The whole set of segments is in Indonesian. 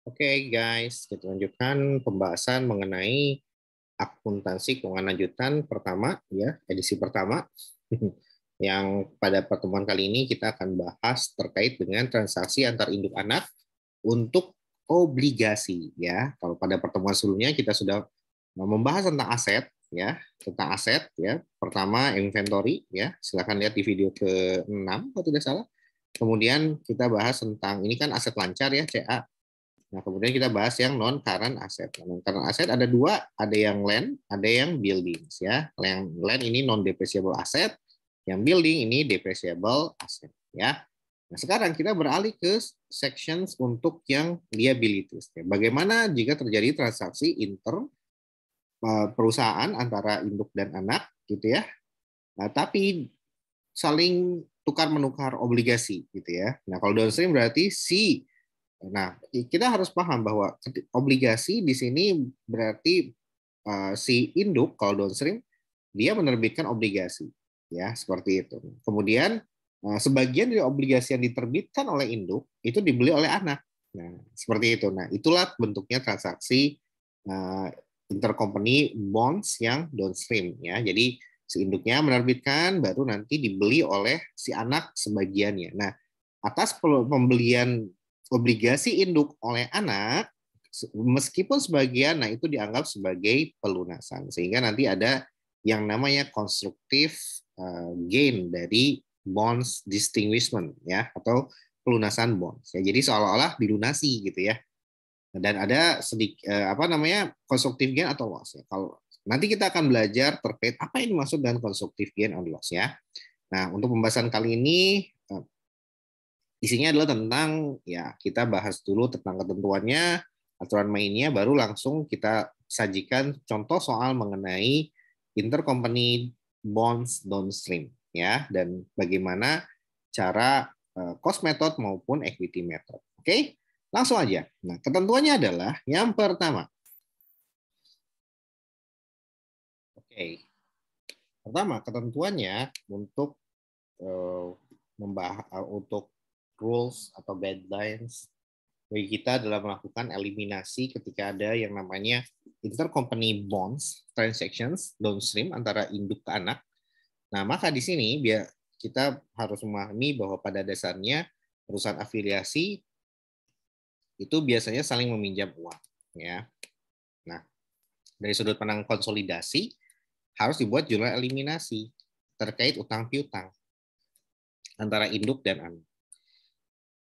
Oke guys, kita lanjutkan pembahasan mengenai akuntansi keuangan lanjutan pertama ya, edisi pertama. Yang pada pertemuan kali ini kita akan bahas terkait dengan transaksi antar induk anak untuk obligasi ya. Kalau pada pertemuan sebelumnya kita sudah membahas tentang aset ya, tentang aset ya. Pertama inventory ya, silakan lihat di video ke-6 kalau tidak salah. Kemudian kita bahas tentang ini kan aset lancar ya, CA. Nah, kemudian kita bahas yang non current asset. Non current asset ada dua, ada yang land, ada yang buildings ya. Yang land ini non depreciable asset, yang building ini depreciable asset ya. Nah, sekarang kita beralih ke sections untuk yang liabilities. Bagaimana jika terjadi transaksi inter perusahaan antara induk dan anak gitu ya. Nah, tapi saling tukar menukar obligasi gitu ya. Nah, kalau downstream berarti si. Nah, kita harus paham bahwa obligasi di sini berarti si induk kalau downstream dia menerbitkan obligasi, ya seperti itu. Kemudian sebagian dari obligasi yang diterbitkan oleh induk itu dibeli oleh anak. Nah, seperti itu. Nah, itulah bentuknya transaksi uh, intercompany bonds yang downstream, ya. Jadi si induknya menerbitkan, baru nanti dibeli oleh si anak sebagiannya. Nah, atas pembelian obligasi induk oleh anak, meskipun sebagian, nah itu dianggap sebagai pelunasan. Sehingga nanti ada yang namanya constructive gain dari bonds distinguishment ya, atau pelunasan bonds. Ya, jadi seolah-olah dilunasi gitu ya. Dan ada sedikit apa namanya constructive gain atau loss ya. Kalau nanti kita akan belajar terkait apa yang dimaksud dengan constructive gain or loss ya. Nah, untuk pembahasan kali ini isinya adalah tentang ya kita bahas dulu tentang ketentuannya, aturan mainnya, baru langsung kita sajikan contoh soal mengenai intercompany bonds downstream ya, dan bagaimana cara cost method maupun equity method. Oke, langsung aja. Nah, ketentuannya adalah yang pertama. Oke, pertama ketentuannya untuk untuk rules atau guidelines bagi kita dalam melakukan eliminasi ketika ada yang namanya intercompany bonds transactions downstream antara induk ke anak. Nah, maka di sini biar kita harus memahami bahwa pada dasarnya perusahaan afiliasi itu biasanya saling meminjam uang ya. Nah, dari sudut pandang konsolidasi harus dibuat jurnal eliminasi terkait utang piutang antara induk dan anak,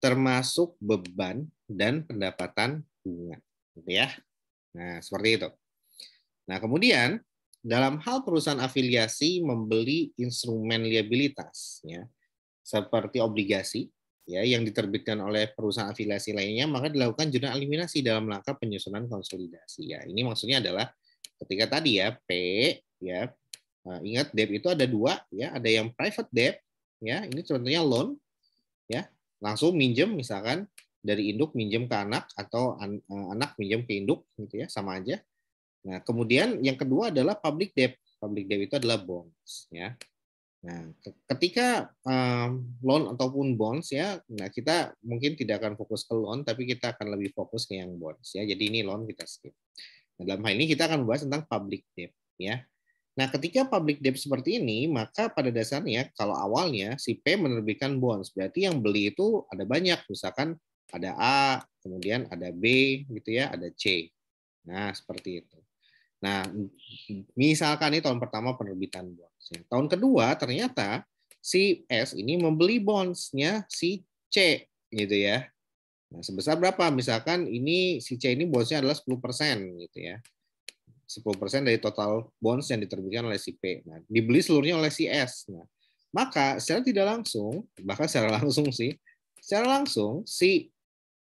termasuk beban dan pendapatan bunga, gitu ya. Nah, seperti itu. Nah, kemudian dalam hal perusahaan afiliasi membeli instrumen liabilitas, ya, seperti obligasi, ya, yang diterbitkan oleh perusahaan afiliasi lainnya, maka dilakukan jurnal eliminasi dalam rangka penyusunan konsolidasi. Ya, ini maksudnya adalah ketika tadi ya P, ya, ingat debt itu ada dua, ya, ada yang private debt, ya, ini contohnya loan, ya, langsung minjem misalkan dari induk minjem ke anak atau anak minjem ke induk gitu ya, sama aja. Nah, kemudian yang kedua adalah public debt. Public debt itu adalah bonds ya. Nah, ketika loan ataupun bonds ya, nah kita mungkin tidak akan fokus ke loan, tapi kita akan lebih fokus ke yang bonds ya. Jadi ini loan kita skip. Nah, dalam hal ini kita akan membahas tentang public debt ya. Nah, ketika public debt seperti ini, maka pada dasarnya kalau awalnya si P menerbitkan bonds, berarti yang beli itu ada banyak, misalkan ada A, kemudian ada B gitu ya, ada C. Nah, seperti itu. Nah, misalkan ini tahun pertama penerbitan bonds. Tahun kedua ternyata si S ini membeli bondsnya si C gitu ya. Nah, sebesar berapa? Misalkan ini si C ini bondsnya adalah 10% gitu ya. 10% dari total bonds yang diterbitkan oleh si P. Nah, dibeli seluruhnya oleh si S. Nah, maka secara tidak langsung, bahkan secara langsung sih, secara langsung si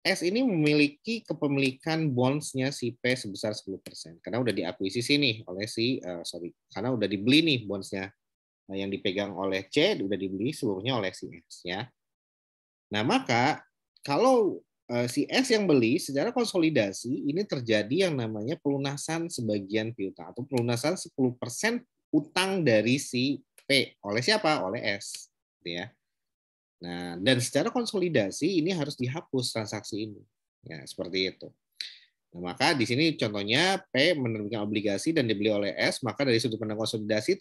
S ini memiliki kepemilikan bondsnya si P sebesar 10%. Karena udah diakuisisi nih oleh karena udah dibeli nih bondsnya yang dipegang oleh C, udah dibeli seluruhnya oleh si S ya. Nah, maka kalau si S yang beli secara konsolidasi ini terjadi yang namanya pelunasan sebagian piutang atau pelunasan 10% utang dari si P oleh siapa? Oleh S, gitu ya. Nah, dan secara konsolidasi ini harus dihapus transaksi ini. Ya, seperti itu. Nah, maka di sini contohnya P menerbitkan obligasi dan dibeli oleh S, maka dari sudut pandang konsolidasi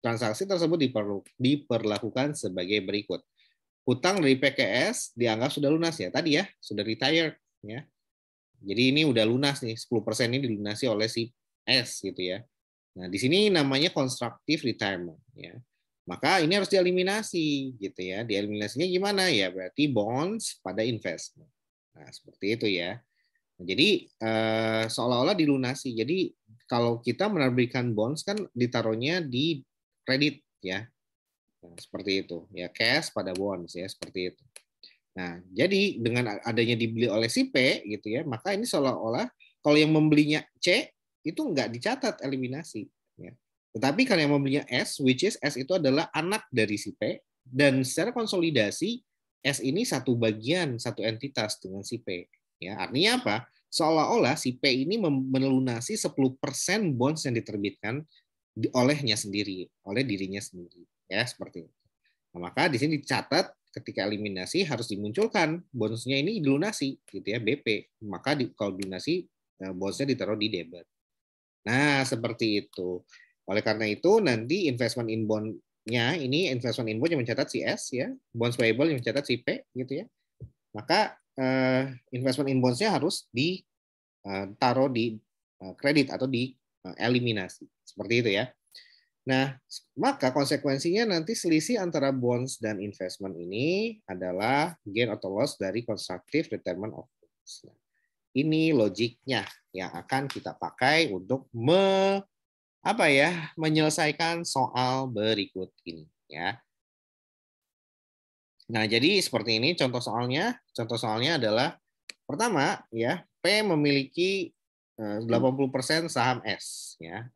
transaksi tersebut diperlakukan sebagai berikut. Hutang dari P ke S dianggap sudah lunas ya, tadi ya, sudah retired ya. Jadi ini udah lunas nih, 10% ini dilunasi oleh si S gitu ya. Nah, di sini namanya constructive retirement ya. Maka ini harus dieliminasi gitu ya. Dieliminasinya gimana ya? Berarti bonds pada investment. Nah, seperti itu ya. Nah, jadi seolah-olah dilunasi. Jadi kalau kita menerbitkan bonds kan ditaruhnya di kredit ya. Nah, seperti itu. Ya, cash pada bonds ya, seperti itu. Nah, jadi dengan adanya dibeli oleh si P gitu ya, maka ini seolah-olah kalau yang membelinya C itu nggak dicatat eliminasi. Ya. Tetapi kalau yang membelinya S, which is S itu adalah anak dari si P, dan secara konsolidasi S ini satu bagian, satu entitas dengan si P. Ya, artinya apa? Seolah-olah si P ini melunasi 10% bonds yang diterbitkan olehnya sendiri, oleh dirinya sendiri. Ya, seperti itu. Nah, maka di sini dicatat ketika eliminasi harus dimunculkan bonusnya ini dilunasi gitu ya BP. Maka kalau dilunasi bonusnya ditaruh di debit. Nah, seperti itu. Oleh karena itu nanti investment in bond-nya ini investment in bond yang mencatat si S ya, bonds payable yang mencatat si P gitu ya. Maka investment in bonds-nya harus ditaruh di kredit atau di eliminasi. Seperti itu ya. Nah, maka konsekuensinya nanti selisih antara bonds dan investment ini adalah gain atau loss dari constructive retirement of bonds. Nah, ini logiknya yang akan kita pakai untuk menyelesaikan soal berikut ini ya. Nah, jadi seperti ini contoh soalnya. Contoh soalnya adalah pertama ya, P memiliki 80% saham S ya.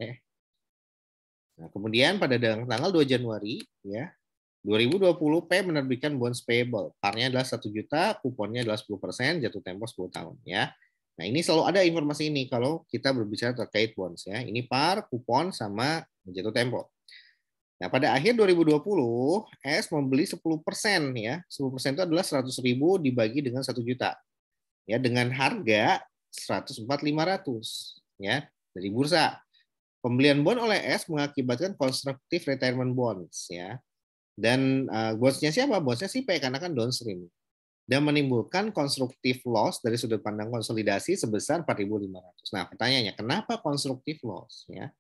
Nah, kemudian pada tanggal 2 Januari ya 2020 P menerbitkan bonds payable. Parnya adalah 1 juta, kuponnya adalah 10%, jatuh tempo 10 tahun ya. Nah, ini selalu ada informasi ini kalau kita berbicara terkait bonds ya. Ini par, kupon sama jatuh tempo. Nah, pada akhir 2020 S membeli 10% ya. 10% itu adalah 100.000 dibagi dengan 1 juta. Ya, dengan harga 104.500 ya dari bursa. Pembelian bond oleh S mengakibatkan constructive retirement bonds ya. Dan bonds-nya siapa? Bonds-nya si P karena kan downstream. Dan menimbulkan constructive loss dari sudut pandang konsolidasi sebesar 4.500. Nah, pertanyaannya, kenapa constructive loss ya?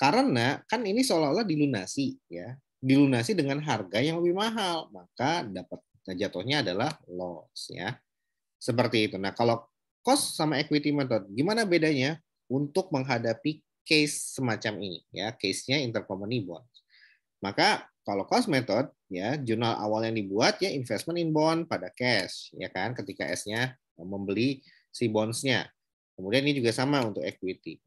Karena kan ini seolah-olah dilunasi ya. Dilunasi dengan harga yang lebih mahal, maka dapat jatuhnya adalah loss ya. Seperti itu. Nah, kalau cost sama equity method, gimana bedanya untuk menghadapi case semacam ini ya, case-nya intercompany bonds. Maka kalau cost method ya jurnal awal yang dibuat ya investment in bond pada cash ya kan ketika S-nya membeli si bonds-nya. Kemudian ini juga sama untuk equity.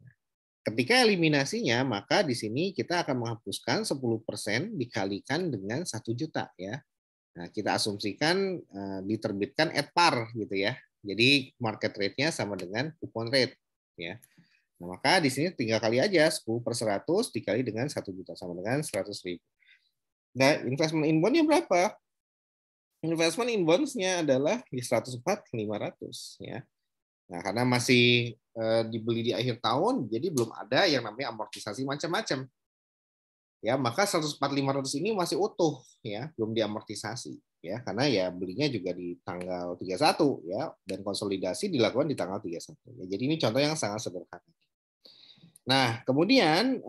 Ketika eliminasinya maka di sini kita akan menghapuskan 10% dikalikan dengan 1 juta ya. Nah, kita asumsikan diterbitkan at par gitu ya. Jadi market rate-nya sama dengan coupon rate ya. Nah, maka di sini tinggal kali aja 10/100 dikali dengan 1 juta sama dengan 100.000. Nah, investment in bond-nya berapa? Investment in bonds-nya adalah di 104.500 ya. Nah, karena masih dibeli di akhir tahun, jadi belum ada yang namanya amortisasi macam-macam. Ya, maka 104.500 ini masih utuh ya, belum diamortisasi ya, karena ya belinya juga di tanggal 31 ya, dan konsolidasi dilakukan di tanggal 31. Ya, jadi ini contoh yang sangat sederhana. Nah, kemudian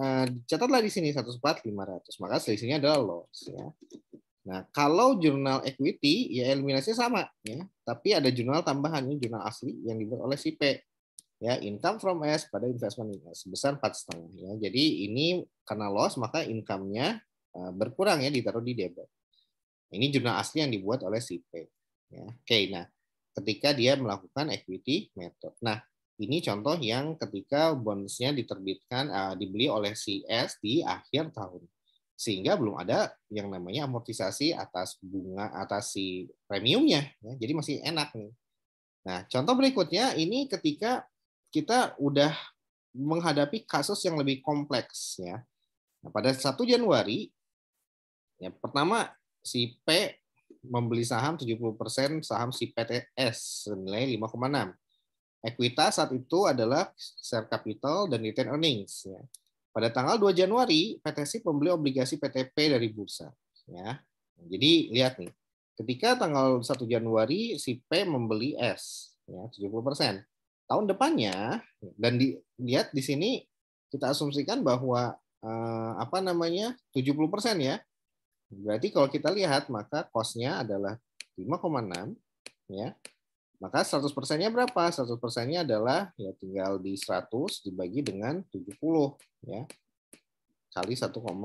catatlah di sini 104.500, maka selisihnya adalah loss ya. Nah, kalau jurnal equity ya eliminasinya sama ya, tapi ada jurnal tambahan, ini jurnal asli yang dibuat oleh si P ya, income from S pada investment in S sebesar 4,5 ya. Jadi ini karena loss maka income-nya berkurang ya, ditaruh di debit. Ini jurnal asli yang dibuat oleh si P ya. Oke, nah ketika dia melakukan equity method. Nah, ini contoh yang ketika bonds-nya diterbitkan dibeli oleh si S di akhir tahun. Sehingga belum ada yang namanya amortisasi atas bunga atas si premiumnya ya. Jadi masih enak nih. Nah, contoh berikutnya ini ketika kita udah menghadapi kasus yang lebih kompleks ya. Nah, pada 1 Januari ya pertama si P membeli saham 70% saham si PTS senilai 5,6. ekuitas saat itu adalah share capital dan retained earnings. Ya. Pada tanggal 2 Januari, PT SIP membeli obligasi PTP dari bursa. Ya. Jadi lihat nih, ketika tanggal 1 Januari, SIP membeli S, ya, 70%. Tahun depannya, dan lihat di sini kita asumsikan bahwa 70% ya. Berarti kalau kita lihat, maka cost-nya adalah 5,6, ya. Maka 100%-nya berapa? 100%-nya adalah ya tinggal di 100 dibagi dengan 70 ya. Kali 5,6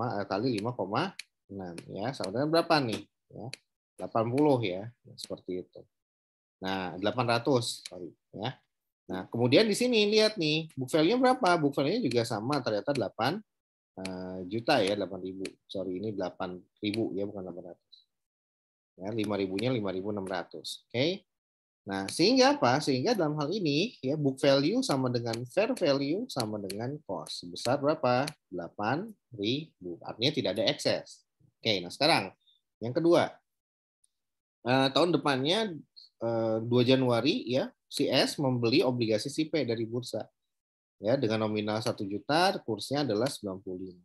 ya. Sama dengan berapa nih? Ya. 80 ya. Seperti itu. Nah, 800 sorry ya. Nah, kemudian di sini lihat nih, book value-nya berapa? Book value-nya juga sama, ternyata 8 juta ya, 8.000. Sorry, ini 8.000 ya, bukan 800. Ya, 5.000-nya 5.600. Oke. Nah, sehingga apa? Sehingga dalam hal ini ya book value sama dengan fair value sama dengan cost. Sebesar berapa? 8.000. Artinya tidak ada ekses. Oke, nah sekarang yang kedua. Tahun depannya 2 Januari ya, si S membeli obligasi SIP dari bursa. Ya, dengan nominal 1 juta, kursnya adalah 95.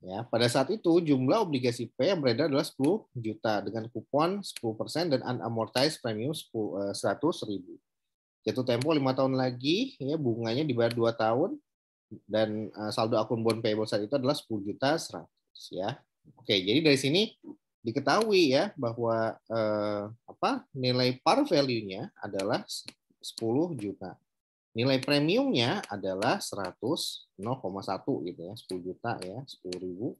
Ya, pada saat itu jumlah obligasi P yang beredar adalah 10 juta dengan kupon 10% dan unamortized premium 100.000. Jatuh tempo 5 tahun lagi, ya bunganya dibayar 2 tahun dan saldo akun bond payable saat itu adalah 10 juta 100 ya. Oke, jadi dari sini diketahui ya bahwa nilai par value-nya adalah 10 juta. Nilai premiumnya adalah 0,1 gitu ya, 10 juta ya, 10.000.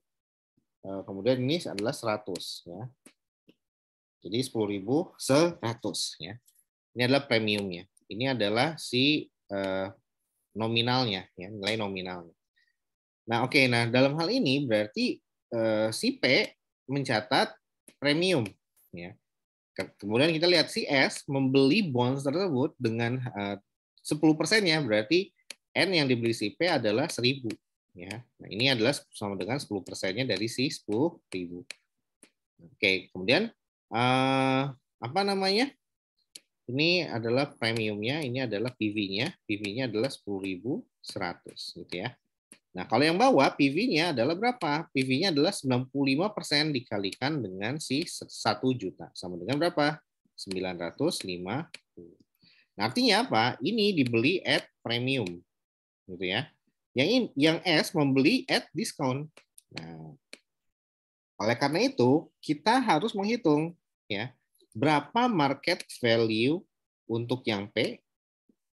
Kemudian ini adalah 100 ya. Jadi 10.100 ya. Ini adalah premiumnya. Ini adalah si nominalnya ya, nilai nominalnya. Nah, oke, nah dalam hal ini berarti si P mencatat premium ya. Kemudian kita lihat si S membeli bonds tersebut dengan 10%-nya, berarti N yang dibeli si P adalah 1.000 ya. Nah, ini adalah sama dengan 10%-nya dari si 10.000. Oke, kemudian ini adalah premiumnya, ini adalah PV-nya. PV-nya adalah 10.100 gitu ya. Nah, kalau yang bawah PV-nya adalah berapa? PV-nya adalah 95% dikalikan dengan si 1 juta. Sama dengan berapa? 950. Nah, artinya apa? Ini dibeli at premium, gitu ya. Yang S membeli at discount. Nah, oleh karena itu kita harus menghitung ya berapa market value untuk yang P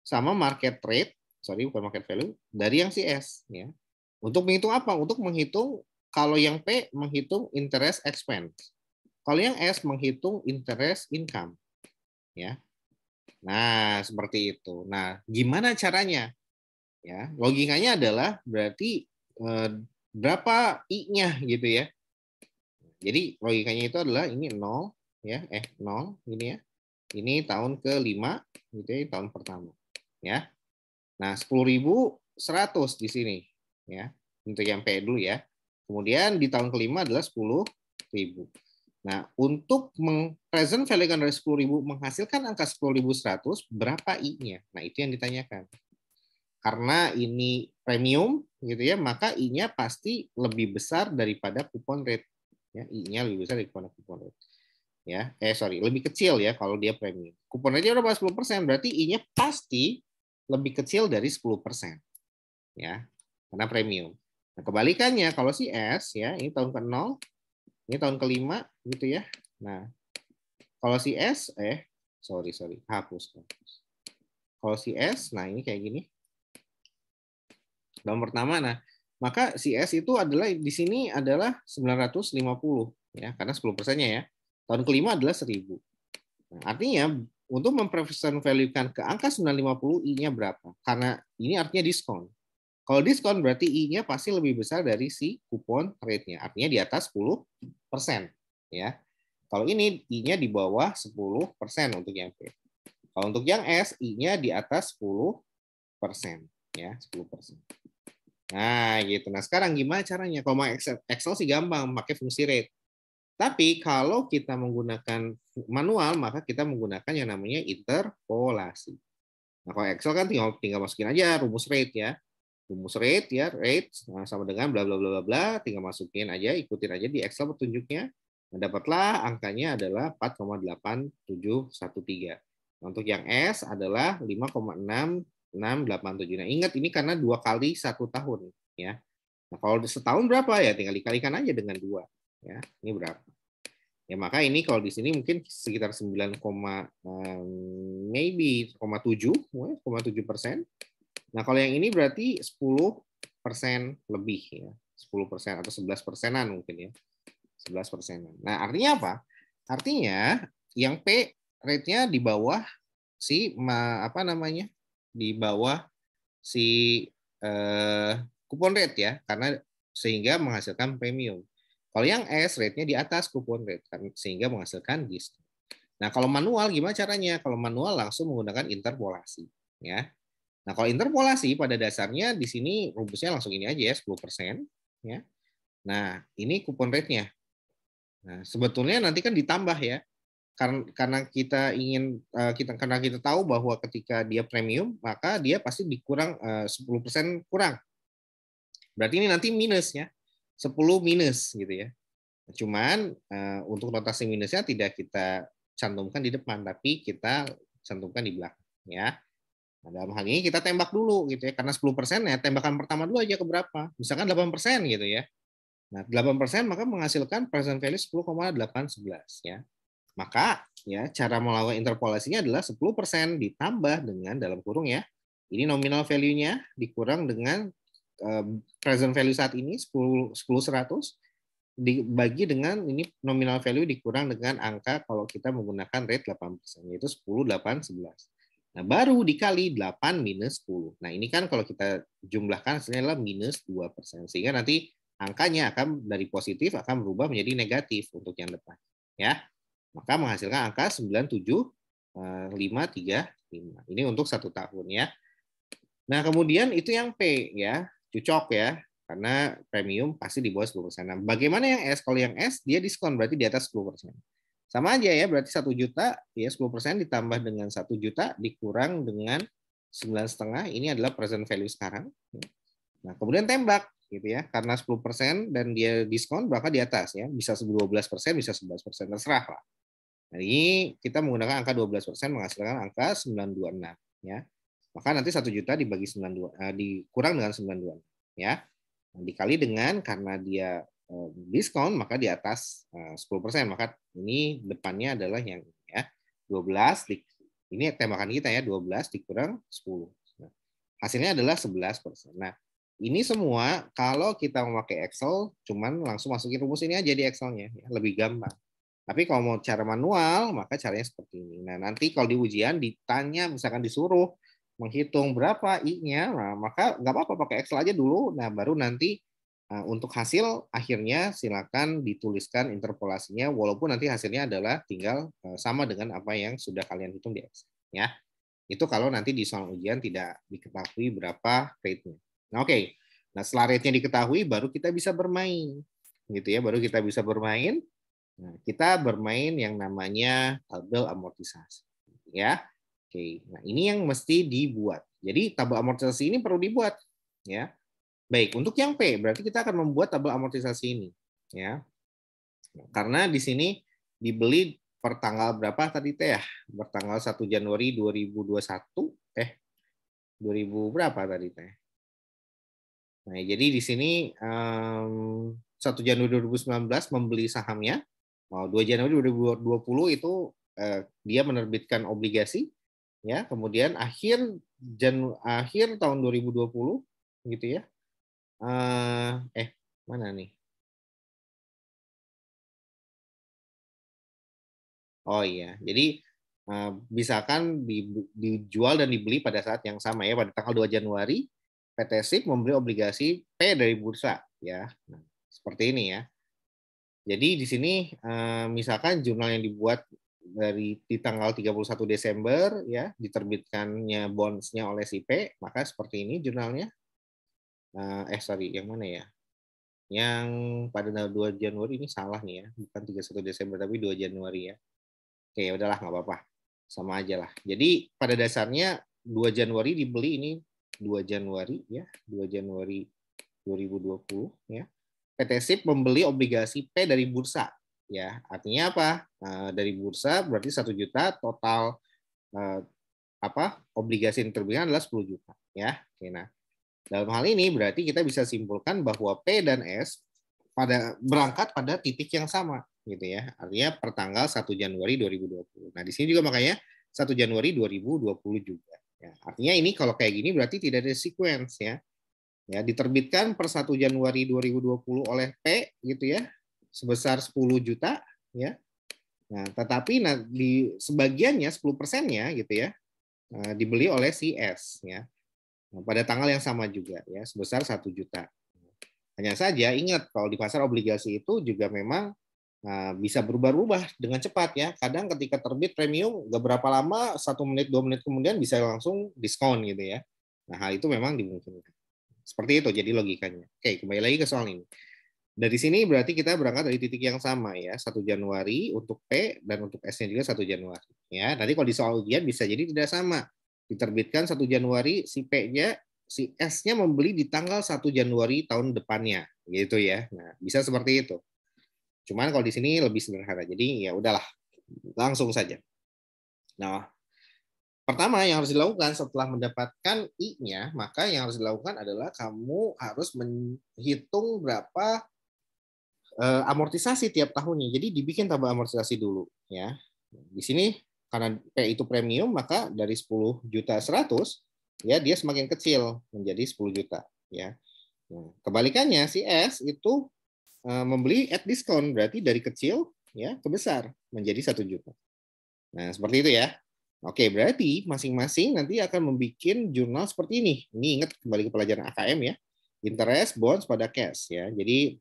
sama market rate, bukan market value dari yang si S ya. Untuk menghitung apa? Untuk menghitung kalau yang P menghitung interest expense, kalau yang S menghitung interest income ya. Nah, seperti itu. Nah, gimana caranya? Ya, logikanya adalah berarti berapa I-nya gitu ya. Jadi logikanya itu adalah ini 0 ya, 0 ini ya. Ini tahun ke-5 gitu ya, tahun pertama. Ya. Nah, 10.100 di sini ya. Untuk yang P dulu ya. Kemudian di tahun ke-5 adalah 10.000. Nah, untuk present value dari 10.000 menghasilkan angka 10.100, berapa I-nya? Nah, itu yang ditanyakan. Karena ini premium gitu ya, maka I-nya pasti lebih besar daripada coupon rate. Ya, I-nya lebih besar daripada coupon rate. Ya, lebih kecil ya kalau dia premium. Coupon rate-nya udah 10%, berarti I-nya pasti lebih kecil dari 10%. Ya, karena premium. Nah, kebalikannya kalau si S ya, ini tahun ke-0, ini tahun ke-5 gitu ya. Nah, kalau si S hapus. Kalau si S, nah ini kayak gini. Tahun pertama, nah maka si S itu adalah di sini adalah 950 ya, karena 10%-nya ya. Tahun ke-5 adalah 1.000. Nah, artinya untuk mempresent value-kan ke angka 950 I-nya berapa? Karena ini artinya diskon. Kalau diskon berarti I-nya pasti lebih besar dari si coupon rate-nya. Artinya di atas 10%. Ya. Kalau ini I-nya di bawah 10% untuk yang P. Kalau untuk yang S, I-nya di atas 10%. Ya, 10%. Nah, gitu. Nah, sekarang gimana caranya? Kalau mau Excel sih gampang, pakai fungsi rate. Tapi kalau kita menggunakan manual, maka kita menggunakan yang namanya interpolasi. Nah, kalau Excel kan tinggal masukin aja rumus rate ya. Rumus rate ya, rate sama dengan bla bla bla bla bla, tinggal masukin aja, ikutin aja di Excel petunjuknya. Nah, dapatlah angkanya adalah 4,8713. Nah, untuk yang S adalah 5,6687. Nah, ingat ini karena 2 kali 1 tahun ya. Nah, kalau setahun berapa ya? Tinggal dikalikan aja dengan 2 ya. Ini berapa? Ya, maka ini kalau di sini mungkin sekitar 9, maybe 0,7%. Nah, kalau yang ini berarti 10% lebih ya. 10% atau 11%-an mungkin ya. 11%-an. Nah, artinya apa? Artinya yang P rate-nya di bawah si apa namanya? Di bawah si kupon rate ya, karena sehingga menghasilkan premium. Kalau yang S rate-nya di atas kupon rate sehingga menghasilkan diskon. Nah, kalau manual gimana caranya? Kalau manual langsung menggunakan interpolasi ya. Nah, kalau interpolasi pada dasarnya di sini rumusnya langsung ini aja ya, 10% ya. Nah, ini kupon rate-nya. Nah, sebetulnya nanti kan ditambah ya. Karena kita ingin karena kita tahu bahwa ketika dia premium, maka dia pasti dikurang 10% kurang. Berarti ini nanti minus ya. 10 minus gitu ya. Cuman untuk notasi minusnya tidak kita cantumkan di depan, tapi kita cantumkan di belakang ya. Nah, dalam hal ini kita tembak dulu gitu ya, karena 10% ya tembakan pertama dulu aja ke berapa, misalkan 8% gitu ya. Nah, 8% maka menghasilkan present value 10,811 ya. Maka ya cara melakukan interpolasinya adalah 10% ditambah dengan dalam kurung ya. Ini nominal value-nya dikurang dengan present value saat ini 10,100 dibagi dengan ini nominal value dikurang dengan angka kalau kita menggunakan rate 8%, yaitu 10,811. Nah, baru dikali 8 minus 10. Nah, ini kan kalau kita jumlahkan hasilnya adalah minus 2%. Sehingga nanti angkanya akan dari positif akan berubah menjadi negatif untuk yang depan. Ya. Maka menghasilkan angka 97,535. Ini untuk 1 tahun ya. Nah, kemudian itu yang P ya. Cocok ya. Karena premium pasti di bawah 10%. Nah, bagaimana yang S? Kalau yang S dia diskon berarti di atas 10%. Sama aja ya, berarti 1 juta ya 10% ditambah dengan 1 juta dikurang dengan 9,5, ini adalah present value sekarang. Nah, kemudian tembak gitu ya. Karena 10% dan dia diskon maka di atas ya, bisa 12%, bisa 11%, terserah lah. Nah, ini kita menggunakan angka 12% menghasilkan angka 926 ya. Maka nanti 1 juta dibagi 92 dikurang dengan 926 ya. Nah, dikali dengan karena dia diskon maka di atas 10%, maka ini depannya adalah yang ya 12 ini tembakan kita ya 12 dikurang 10. Nah, hasilnya adalah 11%. Nah, ini semua kalau kita memakai Excel cuman langsung masukin rumus ini aja di Excelnya ya, lebih gampang. Tapi kalau mau cara manual maka caranya seperti ini. Nah, nanti kalau di ujian ditanya misalkan disuruh menghitung berapa I-nya, nah, maka nggak apa-apa pakai Excel aja dulu. Nah, baru nanti untuk hasil akhirnya silakan dituliskan interpolasinya, walaupun nanti hasilnya adalah tinggal sama dengan apa yang sudah kalian hitung di Excel. Ya, itu kalau nanti di soal ujian tidak diketahui berapa rate-nya. Nah, oke. Nah, setelah rate-nya diketahui, baru kita bisa bermain, gitu ya. Baru kita bisa bermain. Nah, kita bermain yang namanya tabel amortisasi, ya. Oke. Nah, ini yang mesti dibuat. Jadi tabel amortisasi ini perlu dibuat, ya. Baik, untuk yang P berarti kita akan membuat tabel amortisasi ini, ya. Karena di sini dibeli per tanggal berapa tadi teh ya? Bertanggal 1 Januari 2021, 2000 berapa tadi teh? Nah, jadi di sini 1 Januari 2019 membeli sahamnya. 2 Januari 2020 itu dia menerbitkan obligasi ya, kemudian akhir tahun 2020 gitu ya. Mana nih? Oh iya, jadi misalkan dijual dan dibeli pada saat yang sama ya, pada tanggal 2 Januari PT SIP membeli obligasi P dari bursa ya. Nah, seperti ini ya. Jadi di sini misalkan jurnal yang dibuat di tanggal 31 Desember ya, diterbitkannya bonds-nya oleh si P, maka seperti ini jurnalnya. Sorry, yang mana ya? Yang pada tanggal 2 Januari ini salah nih ya, bukan 31 Desember tapi 2 Januari ya. Oke, udahlah nggak apa-apa. Sama aja lah. Jadi pada dasarnya 2 Januari dibeli ini 2 Januari ya, 2 Januari 2020 ya. PT SIP membeli obligasi P dari bursa ya. Artinya apa? Dari bursa berarti 1 juta, total obligasi yang diterbitkan adalah 10 juta ya. Oke, nah, dalam hal ini berarti kita bisa simpulkan bahwa P dan S berangkat pada titik yang sama gitu ya. Artinya per tanggal 1 Januari 2020. Nah, di sini juga makanya 1 Januari 2020 juga. Ya, artinya ini kalau kayak gini berarti tidak ada sequence ya. Ya, diterbitkan per 1 Januari 2020 oleh P gitu ya, sebesar 10 juta ya. Nah, tetapi di sebagiannya 10%-nya gitu ya, dibeli oleh si S ya. Nah, pada tanggal yang sama juga ya, sebesar 1 juta. Hanya saja ingat kalau di pasar obligasi itu juga memang bisa berubah-ubah dengan cepat ya. Kadang ketika terbit premium gak berapa lama, 1 menit 2 menit kemudian bisa langsung diskon gitu ya. Nah, hal itu memang dimungkinkan. Seperti itu jadi logikanya. Oke, kembali lagi ke soal ini. Dari sini berarti kita berangkat dari titik yang sama ya, 1 Januari untuk P dan untuk S-nya juga 1 Januari. Ya, nanti kalau di soal ujian bisa jadi tidak sama. Diterbitkan 1 Januari, si P-nya, si S-nya membeli di tanggal 1 Januari tahun depannya, gitu ya. Nah, bisa seperti itu. Cuman kalau di sini lebih sederhana. Jadi ya udahlah, langsung saja. Nah, pertama yang harus dilakukan setelah mendapatkan I-nya, maka yang harus dilakukan adalah kamu harus menghitung berapa amortisasi tiap tahunnya. Jadi dibikin tabel amortisasi dulu ya. Di sini karena P itu premium, maka dari 10 juta 100 ya dia semakin kecil menjadi 10 juta ya. Nah, kebalikannya si S itu membeli at discount, berarti dari kecil ya ke besar menjadi 1 juta. Nah, seperti itu ya. Oke, berarti masing-masing nanti akan membuat jurnal seperti ini. Ini ingat kembali ke pelajaran AKM ya. Interest, bonds pada cash ya. Jadi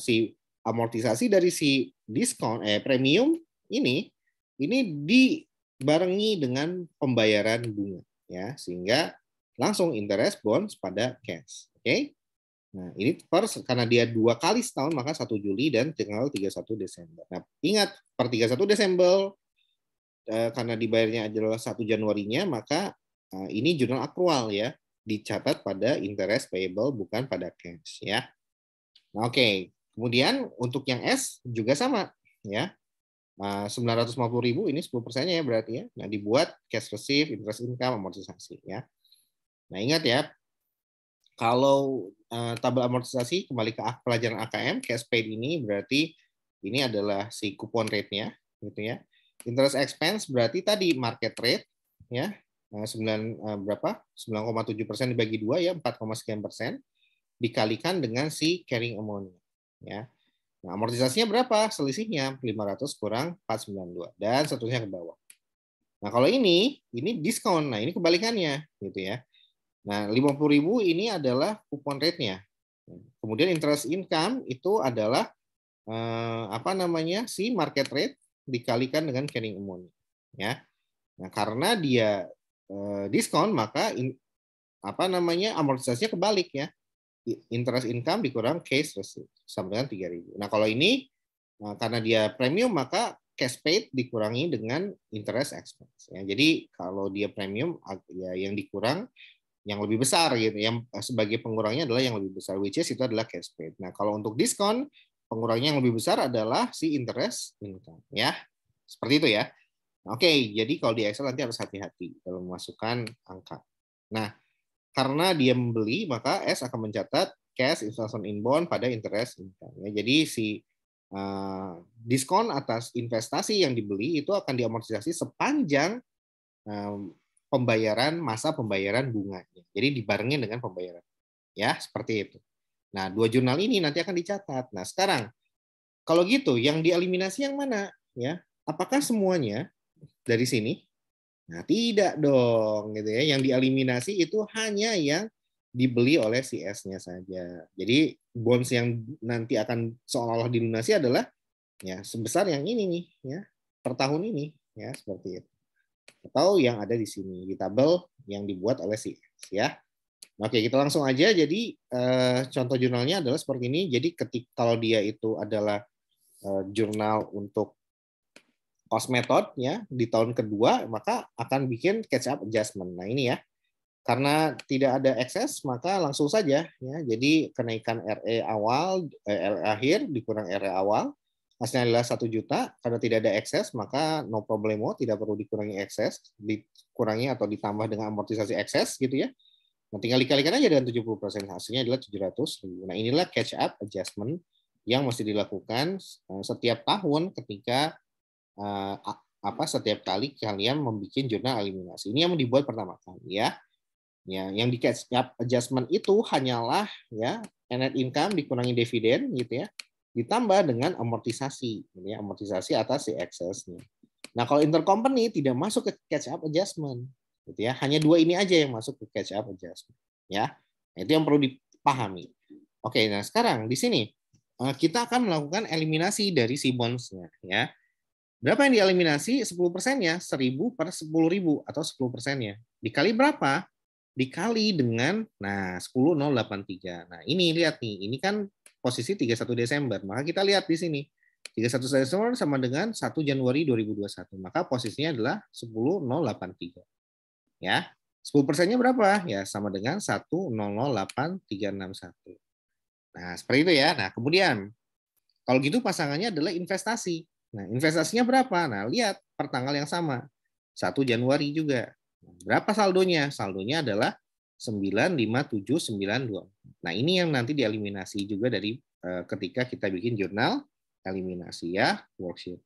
si amortisasi dari si diskon premium ini dibarengi dengan pembayaran bunga ya, sehingga langsung interest, bonds pada cash. Oke. Nah, ini karena dia 2 kali setahun maka 1 Juli dan tanggal 31 Desember. Nah, ingat per 31 Desember karena dibayarnya adalah 1 Januarinya, maka ini jurnal akrual ya, dicatat pada interest payable bukan pada cash ya. Nah, oke. Kemudian untuk yang S juga sama ya. 950.000 ini 10%-nya ya berarti ya. Nah, dibuat cash receipt, interest income, amortisasi ya. Nah, ingat ya, kalau tabel amortisasi kembali ke pelajaran AKM, cash paid ini berarti ini adalah si kupon rate-nya gitu ya. Interest expense berarti tadi market rate ya, 9,7% dibagi 2 ya, 4, sekian persen dikalikan dengan si carrying amount ya. Nah, amortisasinya berapa? Selisihnya 500 kurang 492 dan seterusnya ke bawah. Nah, kalau ini diskon. Nah, ini kebalikannya gitu ya. Nah, 50.000 ini adalah kupon rate-nya. Kemudian interest income itu adalah si market rate dikalikan dengan carrying amount ya. Nah, karena dia diskon maka amortisasinya kebalik ya. Interest income dikurang cash receipt sama dengan 3.000. Nah, kalau ini karena dia premium maka cash paid dikurangi dengan interest expense ya. Jadi kalau dia premium ya yang dikurang yang lebih besar gitu. Yang sebagai pengurangnya adalah yang lebih besar, which is itu adalah cash paid. Nah, kalau untuk diskon pengurangnya yang lebih besar adalah si interest income ya. Seperti itu ya. Oke, jadi kalau di Excel nanti harus hati-hati dalam memasukkan angka. Nah, karena dia membeli, maka S akan mencatat cash investment in bond pada interest income. Ya, jadi si diskon atas investasi yang dibeli itu akan diamortisasi sepanjang masa pembayaran bunganya. Jadi dibarengin dengan pembayaran. Ya, seperti itu. Nah, 2 jurnal ini nanti akan dicatat. Nah, sekarang kalau gitu yang dieliminasi yang mana? Ya, apakah semuanya dari sini? Nah, tidak dong, gitu ya. Yang dieliminasi itu hanya yang dibeli oleh si S-nya saja. Jadi bonds yang nanti akan seolah-olah dilunasi adalah ya sebesar yang ini nih, ya per tahun ini, ya seperti itu. Atau yang ada di sini di tabel yang dibuat oleh si S, ya. Oke, kita langsung aja. Jadi contoh jurnalnya adalah seperti ini. Jadi kalau dia itu adalah jurnal untuk cost method ya di tahun kedua, maka akan bikin catch up adjustment. Nah ini ya, karena tidak ada excess maka langsung saja ya. Jadi kenaikan RE awal, RE akhir dikurang RE awal, hasilnya adalah 1 juta. Karena tidak ada excess maka no problemo, tidak perlu dikurangi excess, dikurangi atau ditambah dengan amortisasi excess gitu ya. Nah, tinggal dikalikan aja dengan 70%, hasilnya adalah 700.000. Nah, inilah catch up adjustment yang mesti dilakukan setiap tahun ketika setiap kali kalian membuat jurnal eliminasi. Ini yang dibuat pertama kali ya. Ya, yang di catch up adjustment itu hanyalah ya net income dikurangi dividen gitu ya, ditambah dengan amortisasi, gitu ya, amortisasi atas si excess-nya. Nah, kalau intercompany tidak masuk ke catch up adjustment. Gitu ya. Hanya dua ini aja yang masuk ke catch up adjustment, ya. Itu yang perlu dipahami. Oke, nah sekarang di sini kita akan melakukan eliminasi dari si bonds-nya, ya. Berapa yang dieliminasi? 10%-nya, 1.000 per 10.000 atau 10%-nya. Dikali berapa? Dikali dengan 10.083. Nah, ini lihat nih, ini kan posisi 31 Desember. Maka kita lihat di sini. 31 Desember sama dengan 1 Januari 2021. Maka posisinya adalah 10.083. Ya, 10%-nya berapa? Ya, sama dengan 1008361. Nah, seperti itu ya. Nah, kemudian kalau gitu pasangannya adalah investasi. Nah, investasinya berapa? Nah, lihat per tanggal yang sama. 1 Januari juga. Berapa saldonya? Saldonya adalah 95792. Nah, ini yang nanti dieliminasi juga dari ketika kita bikin jurnal eliminasi ya, worksheet.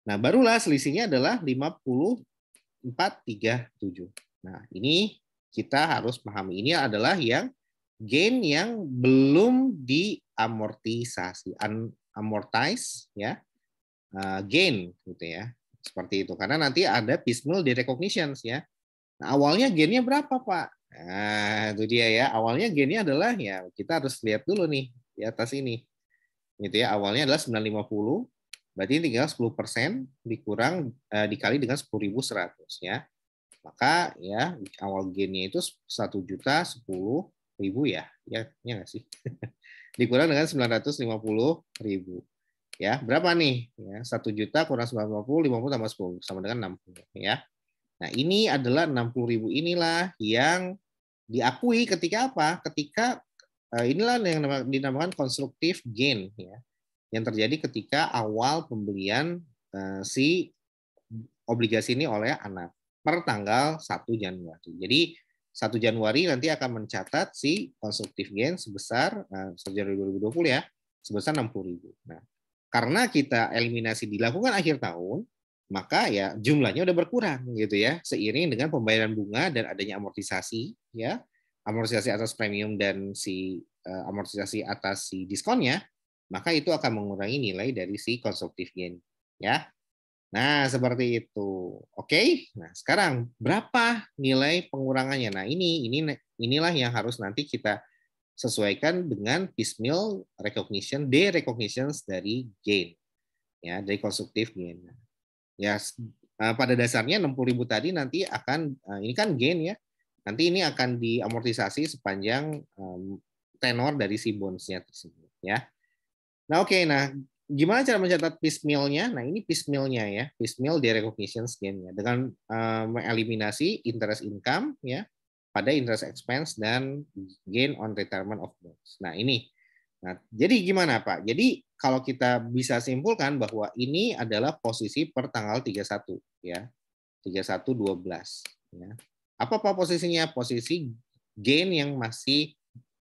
Nah, barulah selisihnya adalah 5437. Nah, ini kita harus pahami. Ini adalah yang gain yang belum diamortisasi, unamortized ya, gain gitu ya. Seperti itu. Karena nanti ada piecemeal derecognitions ya. Nah, awalnya gainnya berapa, Pak? Nah, itu dia ya. Awalnya gainnya adalah ya kita harus lihat dulu nih di atas ini. Gitu ya. Awalnya adalah 950, berarti tinggal 10% dikurang dikali dengan 10.100 ya. Maka ya awal gainnya itu 1.010.000 ya. Ya nggak sih? Dikurang dengan 950.000. Ya, berapa nih? Ya, 1 juta kurang 950, 50 tambah 10 sama dengan 60 ya. Nah, ini adalah 60.000 inilah yang diakui ketika apa? Ketika inilah yang dinamakan constructive gain ya. Yang terjadi ketika awal pembelian si obligasi ini oleh anak per tanggal 1 Januari. Jadi 1 Januari nanti akan mencatat si constructive gain sebesar 1 Januari 2020 ya, sebesar 60.000. Nah, karena kita eliminasi dilakukan akhir tahun, maka ya jumlahnya udah berkurang gitu ya, seiring dengan pembayaran bunga dan adanya amortisasi ya, amortisasi atas premium dan si amortisasi atas si diskonnya, maka itu akan mengurangi nilai dari si constructive gain ya. Nah, seperti itu. Oke. Nah, sekarang berapa nilai pengurangannya? Nah, inilah yang harus nanti kita sesuaikan dengan piecemeal recognition, derecognitions dari gain, ya, dari constructive gain. Ya, pada dasarnya 60.000 tadi nanti akan ini kan gain ya, nanti ini akan diamortisasi sepanjang tenor dari si bonds-nya tersebut, ya. Nah, oke, nah gimana cara mencatat piecemeal-nya? Nah, ini piecemeal-nya ya, piecemeal derecognition gain-nya dengan mengeliminasi interest income ya, pada interest expense dan gain on retirement of bonds. Nah, ini. Nah, jadi gimana, Pak? Jadi kalau kita bisa simpulkan bahwa ini adalah posisi per tanggal 31 ya. 31/12 ya. Apa posisinya? Posisi gain yang masih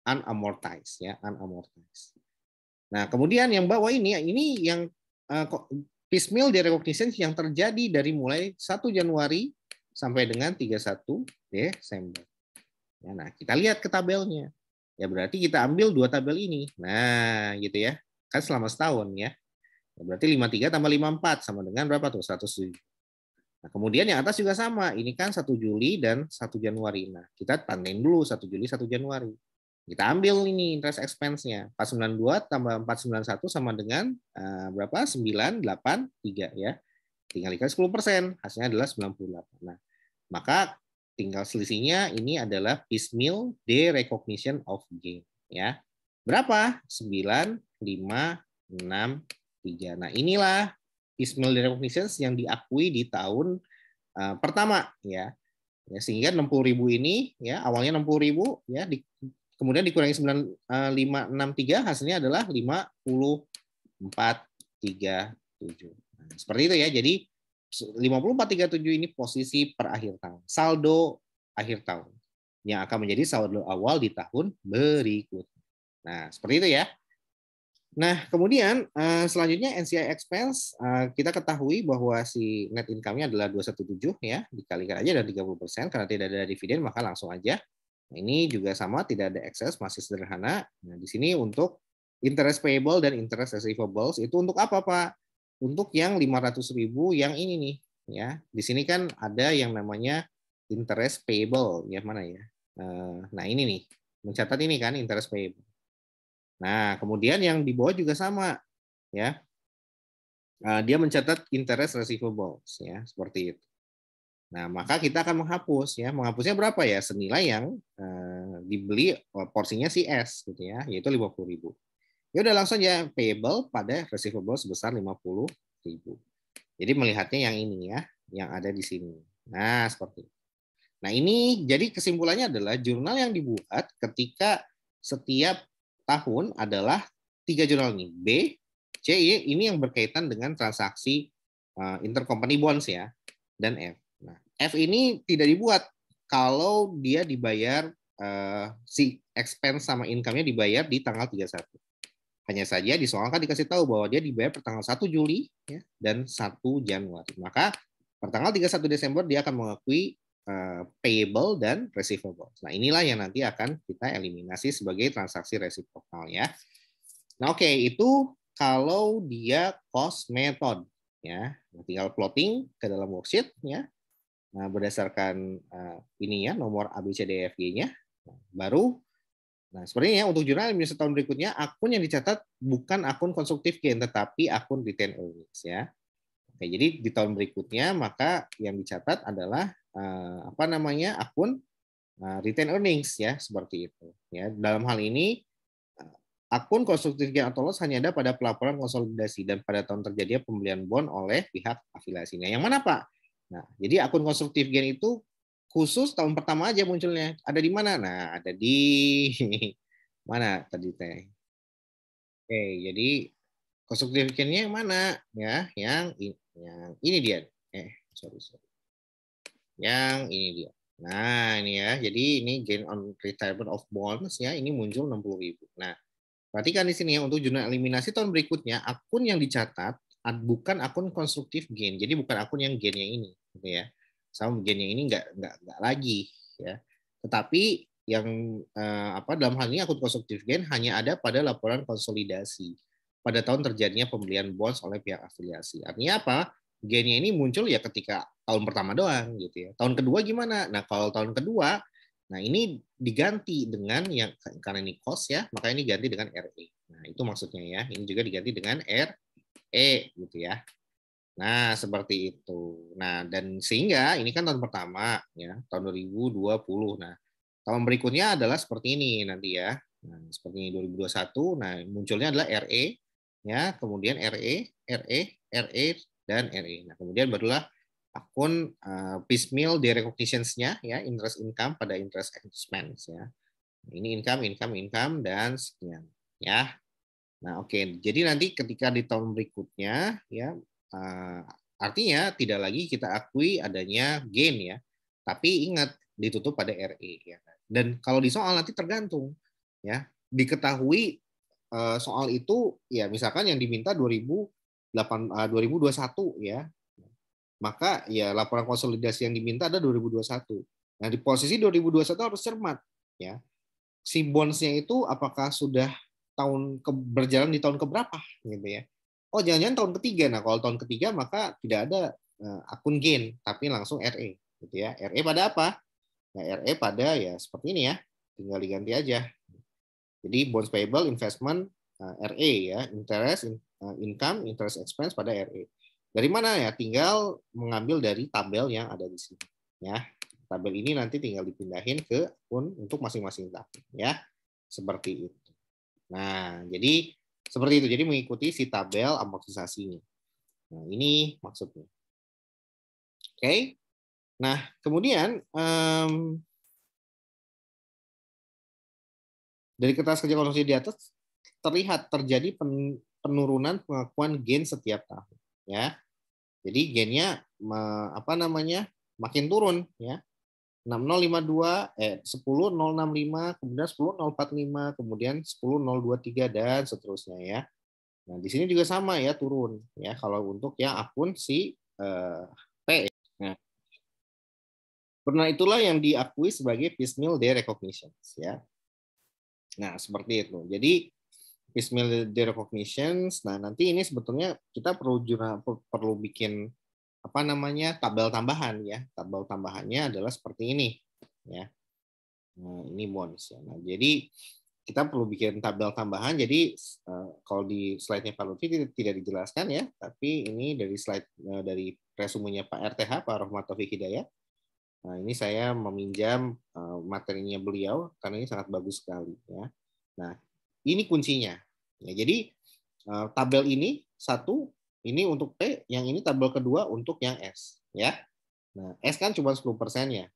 unamortized ya, unamortized. Nah, kemudian yang bawah ini yang piecemeal derecognition yang terjadi dari mulai 1 Januari sampai dengan 31 Desember. Ya, nah, kita lihat ke tabelnya. Ya berarti kita ambil dua tabel ini. Nah, gitu ya. Kan selama setahun ya. Berarti 53 tambah 54 sama dengan berapa tuh? 107. Nah, kemudian yang atas juga sama. Ini kan 1 Juli dan 1 Januari. Nah, kita tandem dulu 1 Juli, 1 Januari. Kita ambil ini interest expense-nya. 492 tambah 491 sama dengan berapa? 983 ya. Tinggal dikali 10%. Hasilnya adalah 98. Nah, maka tinggal selisihnya ini adalah piecemeal derecognition of gain ya. Berapa? 9563. Nah, inilah piecemeal recognitions yang diakui di tahun pertama ya. Sehingga 60.000 ini ya awalnya 60.000 ya kemudian dikurangi 9563 hasilnya adalah 5437. Nah, seperti itu ya. Jadi 5437 ini posisi per akhir tahun. Saldo akhir tahun yang akan menjadi saldo awal di tahun berikutnya. Nah, seperti itu ya. Nah, kemudian selanjutnya NCI expense kita ketahui bahwa si net income-nya adalah 217 ya, dikalikan aja dan 30% karena tidak ada dividen maka langsung aja. Nah, ini juga sama, tidak ada excess, masih sederhana. Nah, di sini untuk interest payable dan interest receivables itu untuk apa, Pak? Untuk yang 500.000 yang ini nih ya. Di sini kan ada yang namanya interest payable ya, mana ya? Nah, ini nih. Mencatat ini kan interest payable. Nah, kemudian yang di bawah juga sama, ya. Dia mencatat interest receivables, ya, seperti itu. Nah, maka kita akan menghapus, ya. Menghapusnya berapa ya? Senilai yang dibeli porsinya si S, gitu ya, yaitu 50.000. Ya udah langsung ya payable pada receivable sebesar 50.000. Jadi melihatnya yang ini ya, yang ada di sini. Nah, seperti itu. Nah, ini jadi kesimpulannya adalah jurnal yang dibuat ketika setiap tahun adalah 3 jurnal ini. B, C, ini yang berkaitan dengan transaksi intercompany bonds ya, dan F. Nah, F ini tidak dibuat kalau dia dibayar si expense sama income-nya dibayar di tanggal 31. Hanya saja di soal kan dikasih tahu bahwa dia dibayar per tanggal 1 Juli ya, dan 1 Januari. Maka per tanggal 31 Desember dia akan mengakui payable dan receivable. Nah, inilah yang nanti akan kita eliminasi sebagai transaksi resiprokal ya. Nah, oke, itu kalau dia cost method ya. Nah, tinggal plotting ke dalam worksheet ya. Nah, berdasarkan ini ya, nomor ABCDEFG-nya. Nah, baru sepertinya untuk jurnal eliminasi tahun berikutnya akun yang dicatat bukan akun konstruktif gain tetapi akun retain earnings ya. Oke, jadi di tahun berikutnya maka yang dicatat adalah akun retain earnings ya, seperti itu ya. Dalam hal ini akun konstruktif gain atau loss hanya ada pada pelaporan konsolidasi dan pada tahun terjadinya pembelian bond oleh pihak afiliasinya. Yang mana, Pak? Nah, jadi akun konstruktif gain itu khusus tahun pertama aja munculnya. Ada di mana? Nah, ada di mana tadi teh? Oke, jadi konstruktif gain-nya yang mana? Ya, yang ini dia. Sorry. Yang ini dia. Nah, ini ya. Jadi ini gain on retirement of bonds ya, ini muncul 60.000. Nah, perhatikan di sini ya untuk jurnal eliminasi tahun berikutnya akun yang dicatat bukan akun konstruktif gain. Jadi bukan akun yang gainnya ini, gitu ya. Sama gainnya ini enggak lagi ya. Tetapi yang dalam hal ini akun konstruktif gain hanya ada pada laporan konsolidasi pada tahun terjadinya pembelian bonds oleh pihak afiliasi. Artinya apa? Gainnya ini muncul ya ketika tahun pertama doang gitu ya. Tahun kedua gimana? Nah, kalau tahun kedua, nah ini diganti dengan yang karena ini cost ya, maka ini ganti dengan RE. Nah, itu maksudnya ya. Ini juga diganti dengan RE gitu ya. Nah, seperti itu. Nah, dan sehingga ini kan tahun pertama ya, tahun 2020. Nah, tahun berikutnya adalah seperti ini nanti ya. Nah, seperti ini 2021. Nah, munculnya adalah RE ya, kemudian RE, RE dan RE. Nah, kemudian barulah akun piecemeal derecognitions-nya ya, interest income pada interest expense ya. Ini income dan sekian ya. Nah, oke. Jadi nanti ketika di tahun berikutnya ya artinya tidak lagi kita akui adanya gain ya. Tapi ingat ditutup pada RE ya. Dan kalau di soal nanti tergantung ya. Diketahui soal itu ya misalkan yang diminta 2021 ya. Maka ya laporan konsolidasi yang diminta ada 2021. Nah, di posisi 2021 harus cermat ya. Si bonds-nya itu apakah sudah berjalan di tahun keberapa gitu ya. Oh, jangan-jangan tahun ketiga. Nah, kalau tahun ketiga maka tidak ada akun gain tapi langsung RE gitu ya. RE pada apa? Nah, RE pada ya seperti ini ya. Tinggal diganti aja. Jadi bonds payable investment RE ya, interest income, interest expense pada RE. Dari mana ya? Tinggal mengambil dari tabel yang ada di sini ya. Tabel ini nanti tinggal dipindahin ke akun untuk masing-masing tahun ya. Seperti itu. Nah, jadi seperti itu. Jadi mengikuti si tabel amortisasinya. Nah, ini maksudnya. Oke. Nah, kemudian dari kertas kerja konsumsi di atas terlihat terjadi penurunan pengakuan gain setiap tahun, ya. Jadi gainnya makin turun, ya. 6052 10065 kemudian 10045 kemudian 10023 dan seterusnya, ya. Nah, di sini juga sama ya, turun ya kalau untuk yang akun si P. Nah, karena itulah yang diakui sebagai piecemeal derecognition, ya. Nah, seperti itu. Jadi piecemeal derecognition. Nah, nanti ini sebetulnya kita perlu bikin tabel tambahan, ya. Tabel tambahannya adalah seperti ini, ya. Nah, ini bonds, ya. Nah, jadi kita perlu bikin tabel tambahan. Jadi kalau di slide-nya Pak Lutfi tidak dijelaskan, ya, tapi ini dari slide dari resumenya Pak RTH, Pak Rahmat Taufik Hidayat. Nah, ini saya meminjam materinya beliau karena ini sangat bagus sekali, ya. Nah, ini kuncinya. Ya, jadi tabel ini satu, ini untuk P, yang ini tabel kedua untuk yang S, ya. Nah, S kan cuma 10% ya.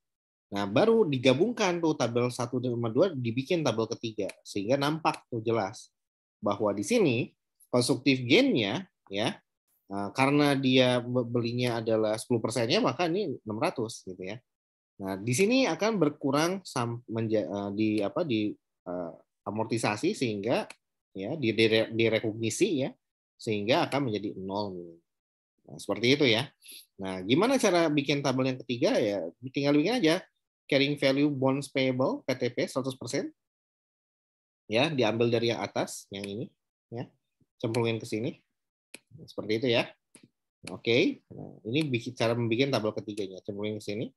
Nah, baru digabungkan tuh tabel 1 dan 2 dibikin tabel ketiga sehingga nampak tuh jelas bahwa di sini konstruktif gain-nya, ya, karena dia belinya adalah 10%-nya maka ini 600 gitu, ya. Nah, di sini akan berkurang di amortisasi sehingga ya direkognisi, ya, sehingga akan menjadi 0. Nah, seperti itu, ya. Nah, gimana cara bikin tabel yang ketiga, ya tinggal bikin aja carrying value bonds payable PTP 100%, ya, diambil dari yang atas yang ini, ya. Cemplungin ke sini. Nah, seperti itu, ya. Oke. Nah, ini cara membuat tabel ketiganya, cemplungin ke sini.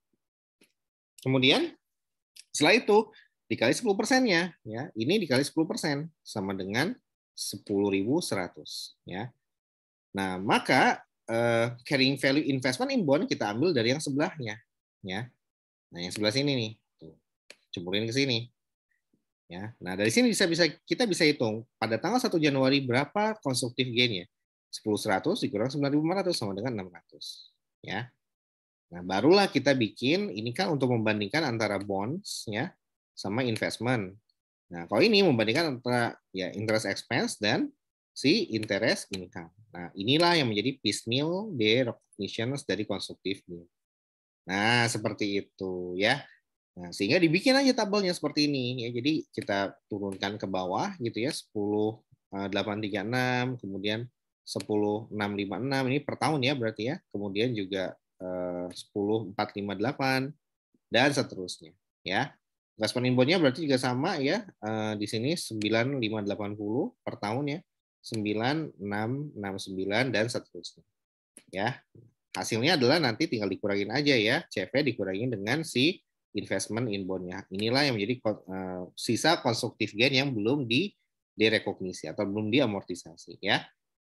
Kemudian setelah itu dikali 10%-nya, ya. Ini dikali 10% sama dengan 10.100, ya. Nah, maka carrying value investment in bond kita ambil dari yang sebelahnya, ya. Nah, yang sebelah sini nih. Tuh. Cemplungin ke sini. Ya. Nah, dari sini kita bisa hitung pada tanggal 1 Januari berapa konstruktif gain-nya. 10.100 dikurang 9.500 sama dengan 600, ya. Nah, barulah kita bikin ini kan untuk membandingkan antara bonds, ya, sama investment. Nah, kalau ini membandingkan antara ya interest expense dan si interest income. Nah, inilah yang menjadi piecemeal derecognition dari konstruktif gain. Nah, seperti itu, ya. Nah, sehingga dibikin aja tabelnya seperti ini, ya. Jadi kita turunkan ke bawah gitu, ya, 10.836, kemudian 10.656 ini per tahun, ya, berarti, ya. Kemudian juga 10.458 dan seterusnya, ya. Investment in bond-nya berarti juga sama, ya. Di sini 9.580 per tahun, ya. 9.669 dan seterusnya, ya. Hasilnya adalah nanti tinggal dikurangin aja, ya. CV dikurangin dengan si investment in bond-nya. Inilah yang menjadi sisa konstruktif gain yang belum direkognisi atau belum diamortisasi, ya.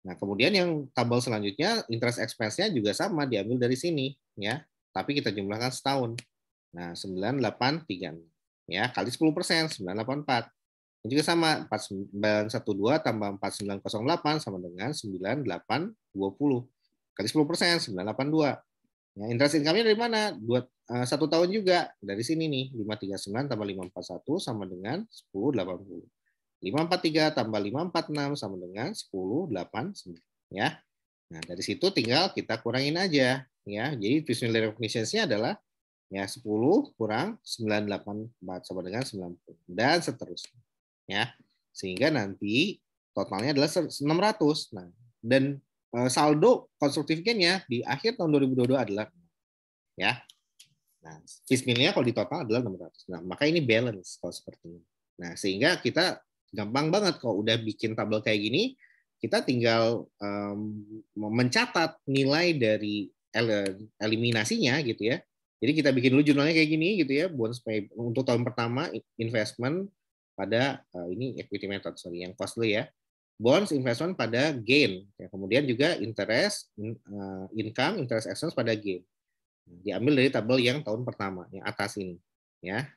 Nah, kemudian yang tabel selanjutnya interest expense-nya juga sama, diambil dari sini, ya. Tapi kita jumlahkan setahun. Nah, 9.836, ya, kali 10%, 984. Ini juga sama, 4912 tambah 4908 sama dengan 9820. Kali 10%, 982. Ya, interest income-nya dari mana? 1 tahun juga. Dari sini nih, 539 tambah 541 sama dengan 1080. 543 tambah 546 sama dengan 1089, ya. Nah, dari situ tinggal kita kurangin aja, ya. Jadi piecemeal recognition-nya adalah ya 10 kurang 984 sama dengan 90 dan seterusnya, ya. Sehingga nanti totalnya adalah 600. Nah, dan saldo konstruktif gain-nya di akhir tahun 2022 adalah, ya. Nah, piecemeal-nya kalau di total adalah 600. Nah, maka ini balance kalau seperti ini. Nah, sehingga kita gampang banget kalau udah bikin tabel kayak gini, kita tinggal mencatat nilai dari eliminasinya gitu, ya. Jadi kita bikin dulu jurnalnya kayak gini gitu, ya. Bonds untuk tahun pertama investment pada ini equity method, sorry, yang cost dulu, ya. Bonds investment pada gain, ya. Kemudian juga interest income, interest expense pada gain. Diambil dari tabel yang tahun pertama, yang atas ini, ya.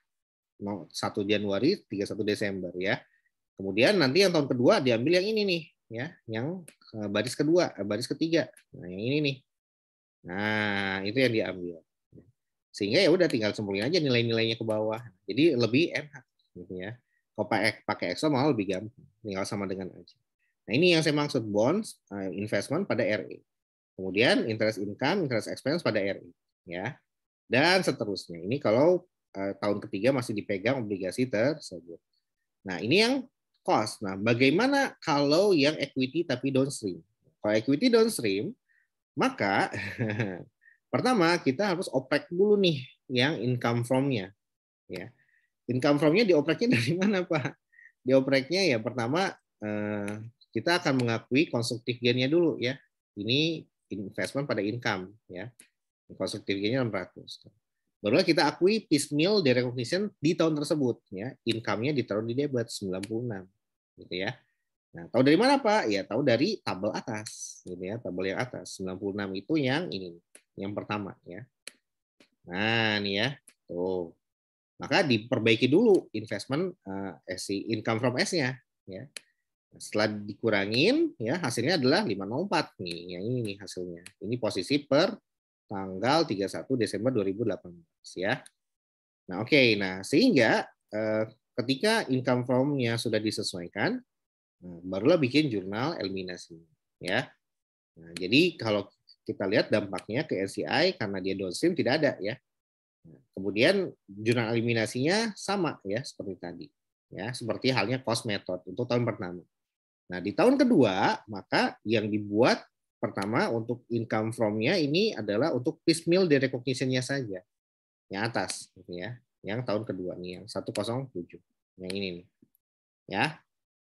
1 Januari, 31 Desember, ya. Kemudian nanti yang tahun kedua diambil yang ini nih, ya, yang baris kedua, baris ketiga. Nah, yang ini nih. Nah, itu yang diambil. Sehingga ya udah tinggal cemplungin aja nilai-nilainya ke bawah. Jadi lebih enak gitu ya. Kalau pakai Excel malah lebih gampang, tinggal sama dengan aja. Nah, ini yang saya maksud bonds investment pada RE. Kemudian interest income, interest expense pada RE, ya. Dan seterusnya. Ini kalau tahun ketiga masih dipegang obligasi tersebut. Nah, ini yang cost. Nah, bagaimana kalau yang equity tapi downstream? Kalau equity downstream, maka pertama kita harus oprek dulu nih yang income from-nya, ya. Income from-nya diopreknya dari mana, Pak? Diopreknya ya pertama kita akan mengakui constructive gain-nya dulu ya. Ini investment pada income ya. Constructive gain-nya 600. Barulah kita akui piecemeal derecognition di tahun tersebut ya. Income-nya ditaruh di debit 96 gitu ya. Nah, tahu dari mana, Pak? Ya, tahu dari tabel atas gitu ya, tabel yang atas. 96 itu yang ini, yang pertama ya. Nah, ini ya. Tuh. Maka diperbaiki dulu investment income from S-nya ya. Setelah dikurangin ya hasilnya adalah 504 nih. Yang ini nih hasilnya. Ini posisi per tanggal 31 Desember 2018 ya. Nah, oke. Nah, sehingga ketika income from-nya sudah disesuaikan, barulah bikin jurnal eliminasi ya. Nah, jadi kalau kita lihat dampaknya ke NCI karena dia downstream tidak ada ya. Kemudian jurnal eliminasinya sama ya seperti tadi. Ya, seperti halnya cost method untuk tahun pertama. Nah, di tahun kedua, maka yang dibuat pertama untuk income from-nya ini adalah untuk piecemeal derecognition-nya saja. Yang atas gitu ya. Yang tahun kedua nih yang 107. Yang ini nih. Ya.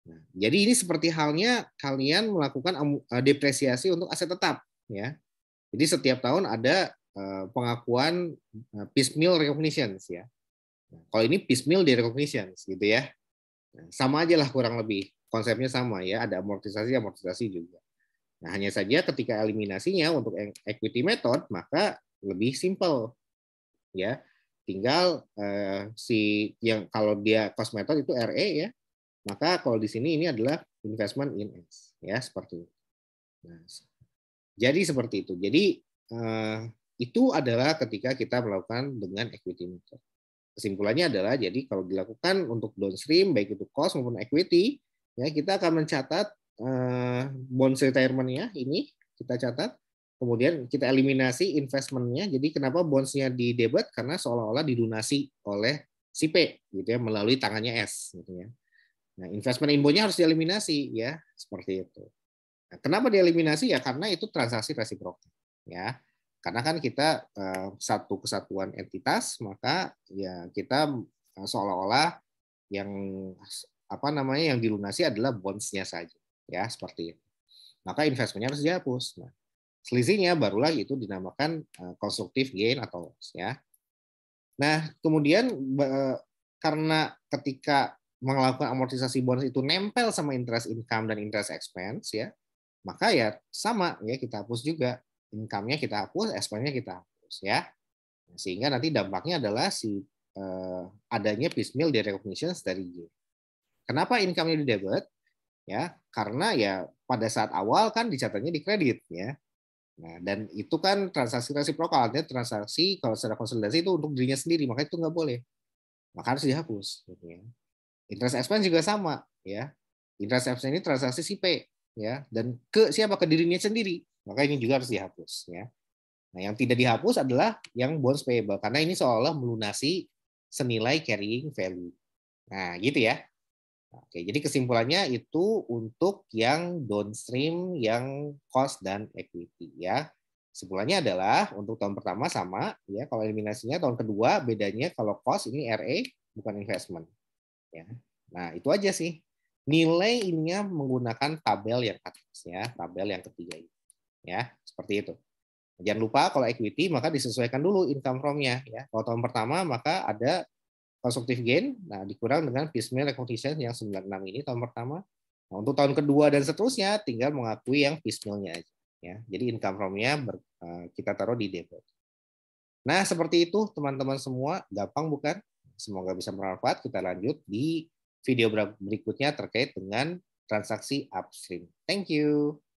Nah, jadi ini seperti halnya kalian melakukan depresiasi untuk aset tetap ya. Jadi setiap tahun ada pengakuan piecemeal recognitions ya. Nah, kalau ini piecemeal recognitions gitu ya. Nah, sama aja lah kurang lebih. Konsepnya sama ya, ada amortisasi juga. Nah, hanya saja ketika eliminasinya untuk equity method maka lebih simple ya. Tinggal si yang kalau dia cost method itu RE ya. Maka kalau di sini ini adalah investment in S ya seperti itu. Nah, jadi seperti itu. Jadi itu adalah ketika kita melakukan dengan equity method. Kesimpulannya adalah jadi kalau dilakukan untuk downstream baik itu cost maupun equity ya kita akan mencatat bonds retirement-nya ini kita catat, kemudian kita eliminasi investment-nya. Jadi kenapa bonds-nya di debit karena seolah-olah dilunasi oleh si P gitu ya melalui tangannya S gitu ya. Nah, investment inbound-nya harus dieliminasi ya seperti itu. Nah, kenapa dieliminasi ya karena itu transaksi resiprokal ya. Karena kan kita satu kesatuan entitas, maka ya kita seolah-olah yang apa namanya yang dilunasi adalah bonds-nya saja, ya seperti itu. Maka investmentnya harus dihapus. Nah, selisihnya barulah itu dinamakan constructive gain atau loss, ya. Nah, kemudian karena ketika melakukan amortisasi bonds itu nempel sama interest income dan interest expense, ya, maka ya sama ya kita hapus juga. Income-nya kita hapus, expense-nya kita hapus ya. Sehingga nanti dampaknya adalah si adanya piecemeal derecognition dari G. Kenapa income-nya di debit? Ya, karena ya pada saat awal kan dicatatnya di kredit ya. Nah, dan itu kan transaksi resiprokal, artinya transaksi kalau secara konsolidasi itu untuk dirinya sendiri, maka itu nggak boleh. Maka harus dihapus gitu ya. Interest expense juga sama ya. Interest expense ini transaksi si P ya dan ke siapa ke dirinya sendiri. Maka ini juga harus dihapus ya. Nah, yang tidak dihapus adalah yang bonds payable karena ini seolah melunasi senilai carrying value. Nah, gitu ya. Oke, jadi kesimpulannya itu untuk yang downstream, yang cost dan equity ya. Kesimpulannya adalah untuk tahun pertama sama ya, kalau eliminasinya tahun kedua bedanya kalau cost ini RE bukan investment ya. Nah, itu aja sih. Nilai ininya menggunakan tabel yang atas ya, tabel yang ketiga ini. Ya, seperti itu. Jangan lupa kalau equity maka disesuaikan dulu income from-nya ya. Kalau tahun pertama maka ada constructive gain, nah dikurang dengan piecemeal recognition yang 96 ini tahun pertama. Nah, untuk tahun kedua dan seterusnya tinggal mengakui yang piecemeal-nya aja ya. Jadi income from-nya kita taruh di debit. Nah, seperti itu teman-teman semua, gampang bukan? Semoga bisa bermanfaat. Kita lanjut di video berikutnya terkait dengan transaksi upstream. Thank you.